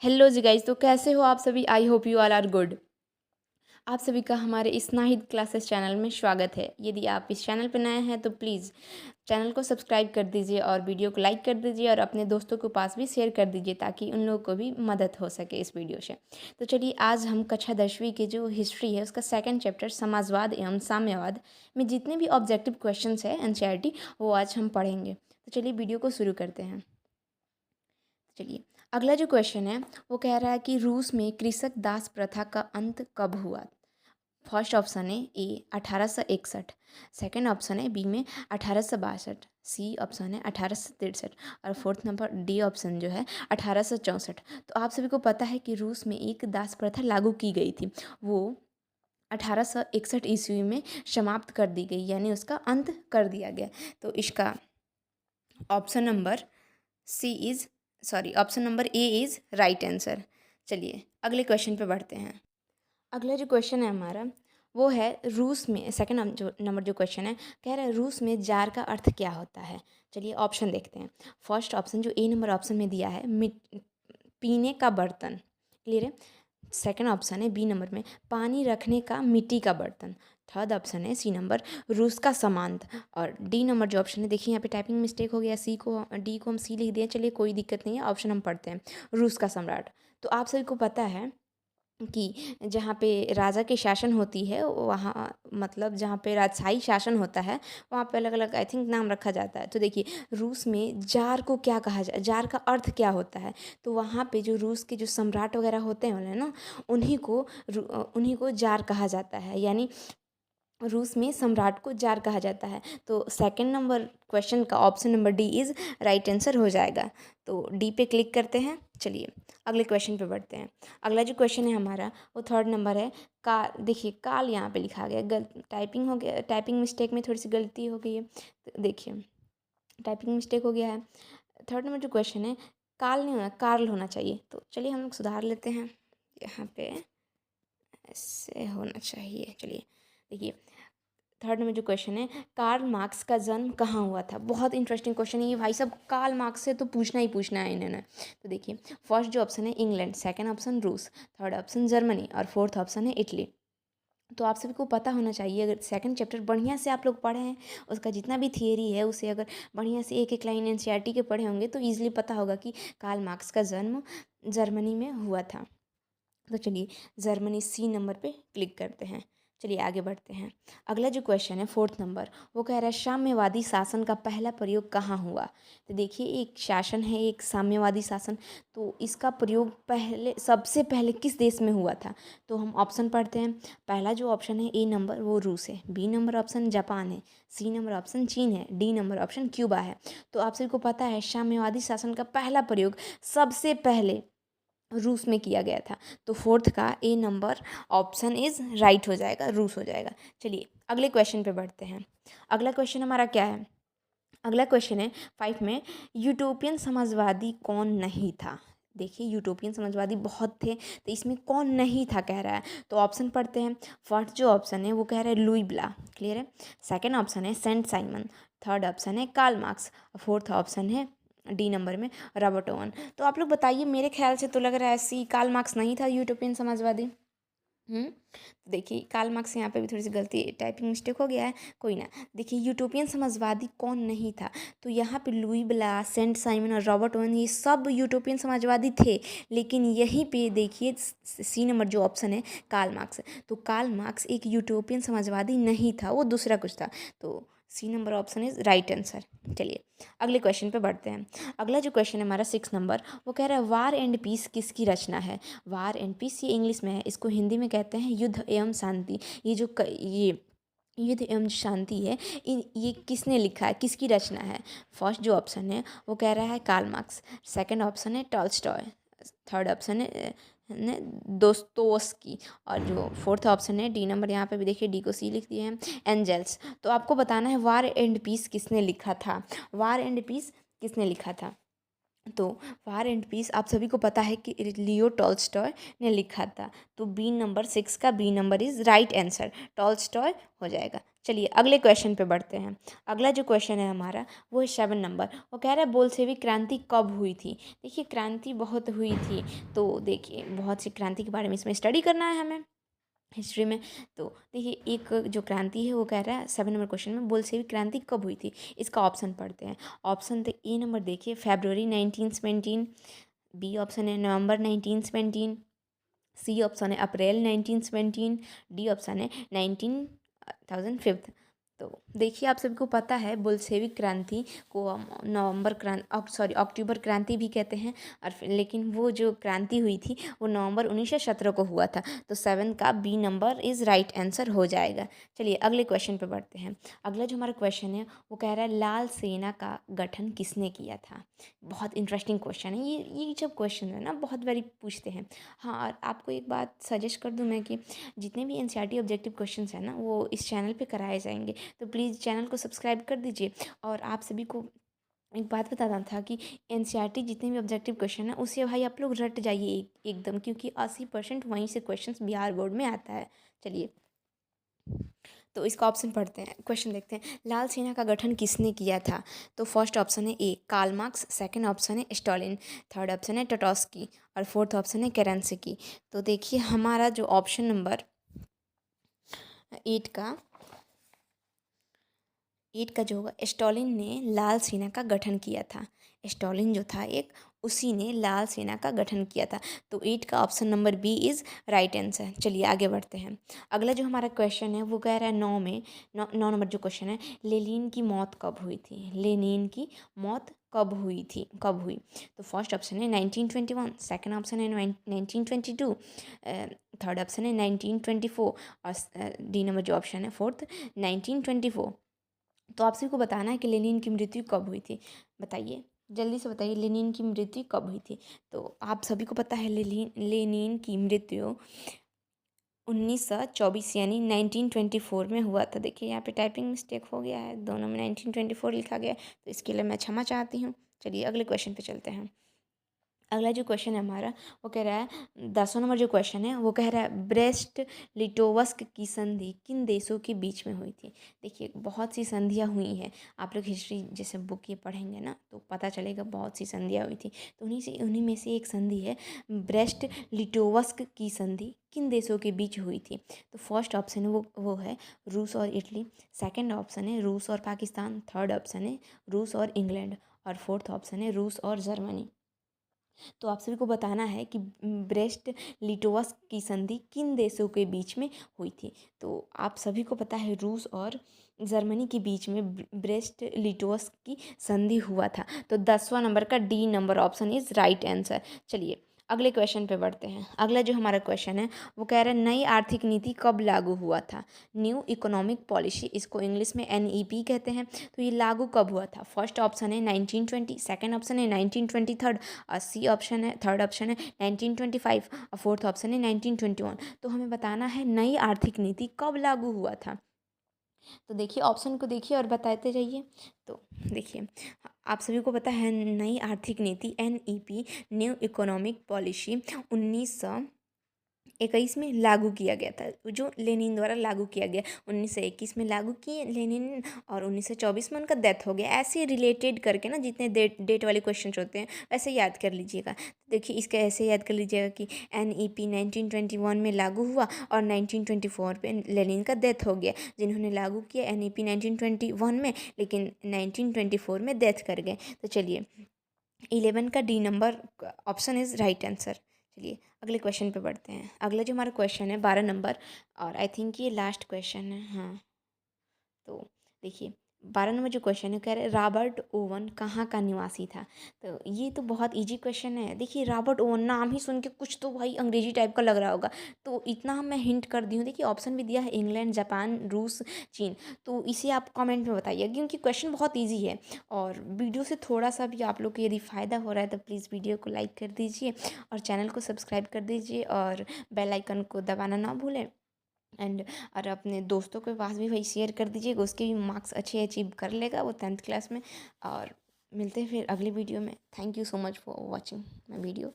Hello जी guys, तो कैसे हो आप सभी। I hope you all are good. आप सभी का हमारे इस नाहिद क्लासेस चैनल में स्वागत है। यदि आप इस चैनल पर नए हैं तो प्लीज़ चैनल को सब्सक्राइब कर दीजिए और वीडियो को लाइक कर दीजिए और अपने दोस्तों के पास भी शेयर कर दीजिए ताकि उन लोगों को भी मदद हो सके इस वीडियो से। तो चलिए, आज हम कक्षा 10वीं की जो हिस्ट्री है उसका सेकंड चैप्टर समाजवाद एवं साम्यवाद में जितने भी ऑब्जेक्टिव क्वेश्चंस है एनसीईआरटी वो आज हम पढ़ेंगे। तो चलिए वीडियो को शुरू करते हैं। चलिए, अगला जो क्वेश्चन है वो कह रहा है कि रूस में कृषक दास प्रथा का अंत कब हुआ। फर्स्ट ऑप्शन है ए 1861, सेकंड ऑप्शन है बी में 1862, सी ऑप्शन है 1863 और फोर्थ नंबर डी ऑप्शन जो है 1864। तो आप सभी को पता है कि रूस में एक दास प्रथा लागू की गई थी, वो 1861 ईस्वी में समाप्त कर दी गई, यानी उसका अंत कर दिया गया। तो इसका option number C is option number A is right answer. चलिए अगले क्वेश्चन पे बढ़ते हैं। अगला जो क्वेश्चन है हमारा वो है रूस में, सेकंड जो नंबर जो क्वेश्चन है कह रहा है रूस में जार का अर्थ क्या होता है। चलिए ऑप्शन देखते हैं। फर्स्ट ऑप्शन जो ए नंबर ऑप्शन में दिया है पीने का बर्तन, क्लियर है। सेकंड ऑप्शन है बी नंबर में पानी रखने का मिट्टी का बर्तन। थर्ड ऑप्शन है सी नंबर रूस का सामान। और डी नंबर जो ऑप्शन है, देखिए यहाँ पे टाइपिंग मिस्टेक हो गया, डी को हम सी लिख दिए। चलिए कोई दिक्कत नहीं है, ऑप्शन हम पढ़ते हैं रूस का सम्राट। तो आप सभी को पता है कि जहाँ पे राजा की शासन होती है वहाँ, मतलब जहाँ पे राजशाही शासन होता है वहाँ पे अलग अलग आई थिंक नाम रखा जाता है। तो देखिए रूस में जार को क्या कहा जाए, जार का अर्थ क्या होता है। तो वहाँ पे जो रूस के जो सम्राट वगैरह होते हैं ना, उन्हीं को जार कहा जाता है, यानी रूस में सम्राट को जार कहा जाता है। तो सेकंड नंबर क्वेश्चन का option number D is right answer हो जाएगा। तो डी पे क्लिक करते हैं। चलिए अगले क्वेश्चन पे बढ़ते हैं। अगला जो क्वेश्चन है हमारा वो थर्ड नंबर है का। देखिए काल यहाँ पे लिखा गया, टाइपिंग हो गया, टाइपिंग मिस्टेक में थोड़ी सी गलती हो गई है। तो देखिए टाइपिंग मिस्टेक हो गया है। थर्ड नंबर जो क्वेश्चन है काल नहीं होना, कार्ल होना चाहिए। तो चलिए हम लोग सुधार लेते हैं, यहाँ पे ऐसे होना चाहिए। चलिए देखिए थर्ड में जो क्वेश्चन है कार्ल मार्क्स का जन्म कहाँ हुआ था। बहुत इंटरेस्टिंग क्वेश्चन है ये भाई साहब, कार्ल मार्क्स से तो पूछना ही पूछना है इन्होंने। तो देखिए फर्स्ट जो ऑप्शन है इंग्लैंड, सेकंड ऑप्शन रूस, थर्ड ऑप्शन जर्मनी और फोर्थ ऑप्शन है इटली। तो आप सभी को पता होना चाहिए, अगर सेकंड चैप्टर बढ़िया से आप लोग पढ़े हैं, उसका जितना भी थियरी है उसे अगर बढ़िया से एक एक लाइन एनसीईआरटी के पढ़े होंगे तो ईजिली पता होगा कि कार्ल मार्क्स का जन्म जर्मनी में हुआ था। तो चलिए जर्मनी सी नंबर पे क्लिक करते हैं। चलिए आगे बढ़ते हैं। अगला जो क्वेश्चन है फोर्थ नंबर वो कह रहा है साम्यवादी शासन का पहला प्रयोग कहाँ हुआ। तो देखिए एक शासन है, एक साम्यवादी शासन, तो इसका प्रयोग पहले सबसे पहले किस देश में हुआ था। तो हम ऑप्शन पढ़ते हैं। पहला जो ऑप्शन है ए नंबर वो रूस है, बी नंबर ऑप्शन जापान है, सी नंबर ऑप्शन चीन है, डी नंबर ऑप्शन क्यूबा है। तो आप सभी को पता है साम्यवादी शासन का पहला प्रयोग सबसे पहले रूस में किया गया था। तो फोर्थ का ए नंबर ऑप्शन इज राइट हो जाएगा, रूस हो जाएगा। चलिए अगले क्वेश्चन पे बढ़ते हैं। अगला क्वेश्चन हमारा क्या है, अगला क्वेश्चन है 5 में यूटोपियन समाजवादी कौन नहीं था। देखिए यूटोपियन समाजवादी बहुत थे, तो इसमें कौन नहीं था कह रहा है। तो ऑप्शन पढ़ते हैं। फर्स्ट जो ऑप्शन है वो कह रहा है लुई ब्ला, क्लियर है। सेकंड ऑप्शन है सेंट साइमन, थर्ड ऑप्शन है कार्ल मार्क्स, फोर्थ ऑप्शन है डी नंबर में रॉबर्ट ओवन। तो आप लोग बताइए, मेरे ख्याल से तो लग रहा है सी कार्ल मार्क्स नहीं था यूटोपियन समाजवादी। तो देखिए कार्ल मार्क्स यहाँ पे भी थोड़ी सी गलती, टाइपिंग मिस्टेक हो गया है, कोई ना। देखिए यूटोपियन समाजवादी कौन नहीं था, तो यहाँ पे लुई ब्ला, सेंट साइमन और रॉबर्ट ओवन ये सब यूटोपियन समाजवादी थे। लेकिन यहीं पे देखिए सी नंबर जो ऑप्शन है कार्ल मार्क्स, तो कार्ल मार्क्स एक यूटोपियन समाजवादी नहीं था, वो दूसरा कुछ था। तो C number option is right answer. चलिए अगले क्वेश्चन पे बढ़ते हैं। अगला जो क्वेश्चन है हमारा 6 नंबर वो कह रहा है वार एंड पीस किसकी रचना है। वार एंड पीस ये इंग्लिश में है, इसको हिंदी में कहते हैं युद्ध एवं शांति। ये युद्ध एवं शांति है, ये किसने लिखा है, किसकी रचना है। फर्स्ट जो ऑप्शन है वो कह रहा है कार्ल मार्क्स, सेकंड ऑप्शन है टॉल्स्टॉय, थर्ड ऑप्शन है दोस्तोवस्की और जो फोर्थ ऑप्शन है डी नंबर, यहाँ पे भी देखिए डी को सी लिख दिए हैं, एंजल्स। तो आपको बताना है वार एंड पीस किसने लिखा था, वार एंड पीस किसने लिखा था। तो वार एंड पीस आप सभी को पता है कि लियो टॉल्स्टॉय ने लिखा था। तो बी नंबर 6 का B number is right answer, Tolstoy हो जाएगा। चलिए अगले क्वेश्चन पे बढ़ते हैं। अगला जो क्वेश्चन है हमारा वो है 7 नंबर। वो कह रहा है बोल्शेविक क्रांति कब हुई थी। देखिए क्रांति बहुत हुई थी, तो देखिए बहुत सी क्रांति के बारे में इसमें स्टडी करना है हमें हिस्ट्री में। तो देखिए एक जो क्रांति है वो कह रहा है 7 नंबर क्वेश्चन में बोल्शेविक क्रांति कब हुई थी। इसका ऑप्शन पढ़ते हैं। ऑप्शन तो ए नंबर देखिए फरवरी 1917, बी ऑप्शन है नवंबर 1917, सी ऑप्शन है अप्रैल 1917, डी ऑप्शन है 1905। तो देखिए आप सबको पता है बोल्शेविक क्रांति को हम नवंबर क्रांति सॉरी अक्टूबर क्रांति भी कहते हैं, और लेकिन वो जो क्रांति हुई थी वो नवंबर 1917 को हुआ था। तो 7 का B number is right answer हो जाएगा। चलिए अगले क्वेश्चन पे बढ़ते हैं। अगला जो हमारा क्वेश्चन है वो कह रहा है लाल सेना का गठन किसने किया था। बहुत इंटरेस्टिंग क्वेश्चन है ये जब क्वेश्चन है ना बहुत बारी पूछते हैं। हाँ, और आपको एक बात सजेस्ट कर दूं मैं कि जितने भी एनसीईआरटी ऑब्जेक्टिव क्वेश्चंस हैं ना वो इस चैनल पे कराए जाएंगे, तो प्लीज़ चैनल को सब्सक्राइब कर दीजिए। और आप सभी को एक बात बताना था कि एनसीईआरटी जितने भी ऑब्जेक्टिव क्वेश्चन है उसे भाई आप लोग रट जाइए एकदम, क्योंकि 80% वहीं से क्वेश्चंस बिहार बोर्ड में आता है। चलिए तो इसका ऑप्शन पढ़ते हैं, क्वेश्चन देखते हैं। लाल सेना का गठन किसने किया था। तो फर्स्ट ऑप्शन है A Karl Marx, second option है स्टालिन, थर्ड ऑप्शन है टोटोस्की और फोर्थ ऑप्शन है केरेंस्की। तो देखिए हमारा जो ऑप्शन नंबर 8 का जो होगा, स्टालिन ने लाल सेना का गठन किया था। स्टालिन जो था एक, उसी ने लाल सेना का गठन किया था। तो 8 का option number B is right answer. चलिए आगे बढ़ते हैं। अगला जो हमारा क्वेश्चन है वो कह रहा है 9 में 9 नंबर जो क्वेश्चन है, लेनिन की मौत कब हुई थी। लेनिन की मौत कब हुई। तो फर्स्ट ऑप्शन है 1921, सेकंड ऑप्शन है 1922, थर्ड ऑप्शन है 1924 और डी नंबर जो ऑप्शन है फोर्थ 1924। तो आप सभी को बताना है कि लेनिन की मृत्यु कब हुई थी। बताइए जल्दी से बताइए लेनिन की मृत्यु कब हुई थी। तो आप सभी को पता है लेनिन की मृत्यु 1924 यानी 1924 में हुआ था। देखिए यहाँ पे टाइपिंग मिस्टेक हो गया है, दोनों में 1924 लिखा गया है, तो इसके लिए मैं क्षमा चाहती हूँ। चलिए अगले क्वेश्चन पे चलते हैं। अगला जो क्वेश्चन है हमारा वो कह रहा है 10वां नंबर जो क्वेश्चन है वो कह रहा है ब्रेस्ट लिटोवस्क की संधि किन देशों के बीच में हुई थी। देखिए बहुत सी संधियाँ हुई हैं, आप लोग हिस्ट्री जैसे बुक ये पढ़ेंगे ना तो पता चलेगा बहुत सी संधियाँ हुई थी। तो उन्हीं में से एक संधि है ब्रेस्ट लिटोवस्क की संधि किन देशों के बीच हुई थी। तो फर्स्ट ऑप्शन है वो है रूस और इटली, सेकेंड ऑप्शन है रूस और पाकिस्तान, थर्ड ऑप्शन है रूस और इंग्लैंड और फोर्थ ऑप्शन है रूस और जर्मनी। तो आप सभी को बताना है कि ब्रेस्ट लिटोवस्क की संधि किन देशों के बीच में हुई थी। तो आप सभी को पता है रूस और जर्मनी के बीच में ब्रेस्ट लिटोवस्क की संधि हुआ था। तो 10वां नंबर का D number option is right answer. चलिए अगले क्वेश्चन पे बढ़ते हैं। अगला जो हमारा क्वेश्चन है वो कह रहा है नई आर्थिक नीति कब लागू हुआ था। न्यू इकोनॉमिक पॉलिसी, इसको इंग्लिश में NEP कहते हैं। तो ये लागू कब हुआ था। फर्स्ट ऑप्शन है 1920, सेकंड ऑप्शन है 1923 और सी ऑप्शन है थर्ड ऑप्शन है 1925 और फोर्थ ऑप्शन है 1921। तो हमें बताना है नई आर्थिक नीति कब लागू हुआ था। तो देखिए ऑप्शन को देखिए और बताते जाइए। तो देखिए आप सभी को पता है नई आर्थिक नीति NEP न्यू इकोनॉमिक पॉलिसी 1921 में लागू किया गया था, जो लेनिन द्वारा लागू किया गया। 1921 में लागू किए लेनिन और 1924 में उनका डेथ हो गया। ऐसे रिलेटेड करके ना जितने डेट वाले क्वेश्चन होते हैं वैसे याद कर लीजिएगा। देखिए इसका ऐसे याद कर लीजिएगा कि NEP 1921 में लागू हुआ और 1924 पे लेनिन का डेथ हो गया। जिन्होंने लागू किया NEP 1921 में, लेकिन 1924 में डेथ कर गए। तो चलिए 11 का D number option is right answer. चलिए अगले क्वेश्चन पे बढ़ते हैं। अगला जो हमारा क्वेश्चन है 12 नंबर और आई थिंक ये लास्ट क्वेश्चन है। हाँ, तो देखिए 12 नंबर जो क्वेश्चन है कह रहे रॉबर्ट ओवन कहाँ का निवासी था। तो ये तो बहुत इजी क्वेश्चन है। देखिए रॉबर्ट ओवन नाम ही सुन के कुछ तो भाई अंग्रेजी टाइप का लग रहा होगा, तो इतना मैं हिंट कर दी हूँ। देखिए ऑप्शन भी दिया है इंग्लैंड, जापान, रूस, चीन। तो इसे आप कमेंट में बताइए क्योंकि क्वेश्चन बहुत ईजी है। और वीडियो से थोड़ा सा भी आप लोग को यदि फ़ायदा हो रहा है तो प्लीज़ वीडियो को लाइक कर दीजिए और चैनल को सब्सक्राइब कर दीजिए और बेल आइकन को दबाना ना भूलें। एंड और अपने दोस्तों के पास भी भाई शेयर कर दीजिएगा, उसके भी मार्क्स अच्छे अचीव कर लेगा वो 10th क्लास में। और मिलते हैं फिर अगली वीडियो में। Thank you so much for watching my video.